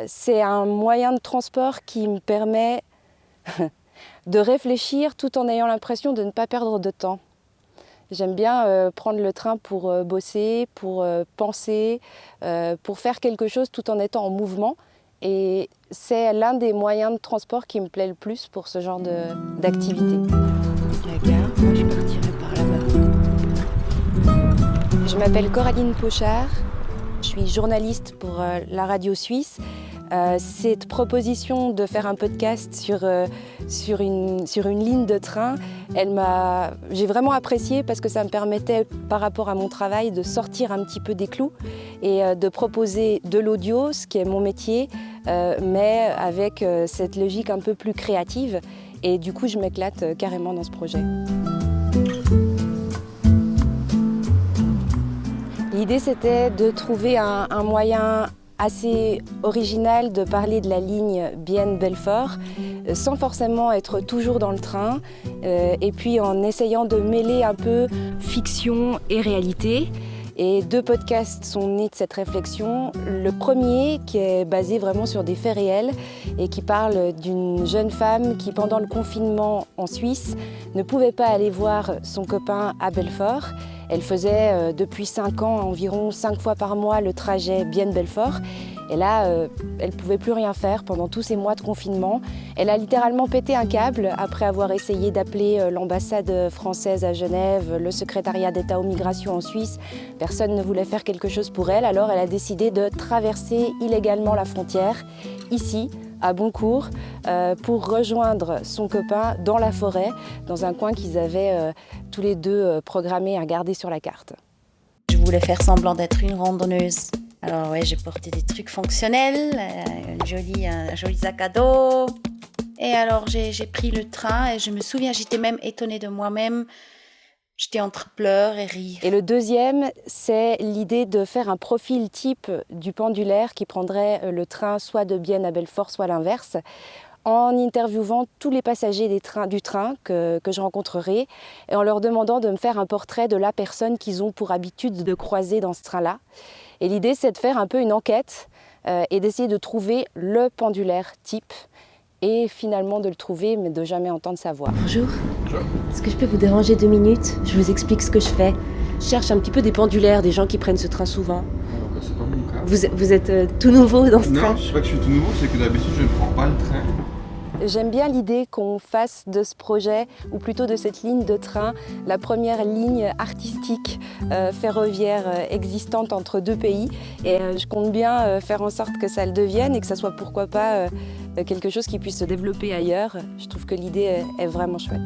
c'est un moyen de transport qui me permet de réfléchir tout en ayant l'impression de ne pas perdre de temps. J'aime bien prendre le train pour bosser, pour penser, pour faire quelque chose tout en étant en mouvement. Et c'est l'un des moyens de transport qui me plaît le plus pour ce genre d'activité. La gare, moi je partirai par là-bas. Je m'appelle Coraline Pochard, je suis journaliste pour la radio suisse. Cette proposition de faire un podcast sur une ligne de train, j'ai vraiment apprécié parce que ça me permettait, par rapport à mon travail, de sortir un petit peu des clous et de proposer de l'audio, ce qui est mon métier, mais avec cette logique un peu plus créative. Et du coup, je m'éclate carrément dans ce projet. L'idée, c'était de trouver un moyen assez original de parler de la ligne Bienne-Belfort sans forcément être toujours dans le train et puis en essayant de mêler un peu fiction et réalité. Et 2 podcasts sont nés de cette réflexion. Le premier qui est basé vraiment sur des faits réels et qui parle d'une jeune femme qui, pendant le confinement en Suisse, ne pouvait pas aller voir son copain à Belfort. Elle faisait depuis 5 ans environ 5 fois par mois le trajet Bienne-Belfort. Et là, elle ne pouvait plus rien faire pendant tous ces mois de confinement. Elle a littéralement pété un câble après avoir essayé d'appeler l'ambassade française à Genève, le secrétariat d'État aux migrations en Suisse. Personne ne voulait faire quelque chose pour elle, alors elle a décidé de traverser illégalement la frontière, ici, à Boncourt, pour rejoindre son copain dans la forêt, dans un coin qu'ils avaient tous les deux programmé à garder sur la carte. Je voulais faire semblant d'être une randonneuse. Alors ouais, j'ai porté des trucs fonctionnels, un joli sac à dos. Et alors j'ai pris le train et je me souviens, j'étais même étonnée de moi-même. J'étais entre pleurs et rire. Et le deuxième, c'est l'idée de faire un profil type du pendulaire qui prendrait le train soit de Bienne à Belfort, soit l'inverse, en interviewant tous les passagers du train que je rencontrerai et en leur demandant de me faire un portrait de la personne qu'ils ont pour habitude de croiser dans ce train-là. Et l'idée, c'est de faire un peu une enquête et d'essayer de trouver le pendulaire type et finalement de le trouver, mais de jamais entendre sa voix. Bonjour. Bonjour. Est-ce que je peux vous déranger 2 minutes ? Je vous explique ce que je fais. Je cherche un petit peu des pendulaires, des gens qui prennent ce train souvent. C'est pas mon cas. Vous êtes tout nouveau dans ce train ? Non, je sais pas que je suis tout nouveau, c'est que d'habitude je ne prends pas le train. J'aime bien l'idée qu'on fasse de ce projet, ou plutôt de cette ligne de train, la première ligne artistique ferroviaire existante entre 2 pays. Et je compte bien faire en sorte que ça le devienne et que ça soit pourquoi pas quelque chose qui puisse se développer ailleurs. Je trouve que l'idée est vraiment chouette.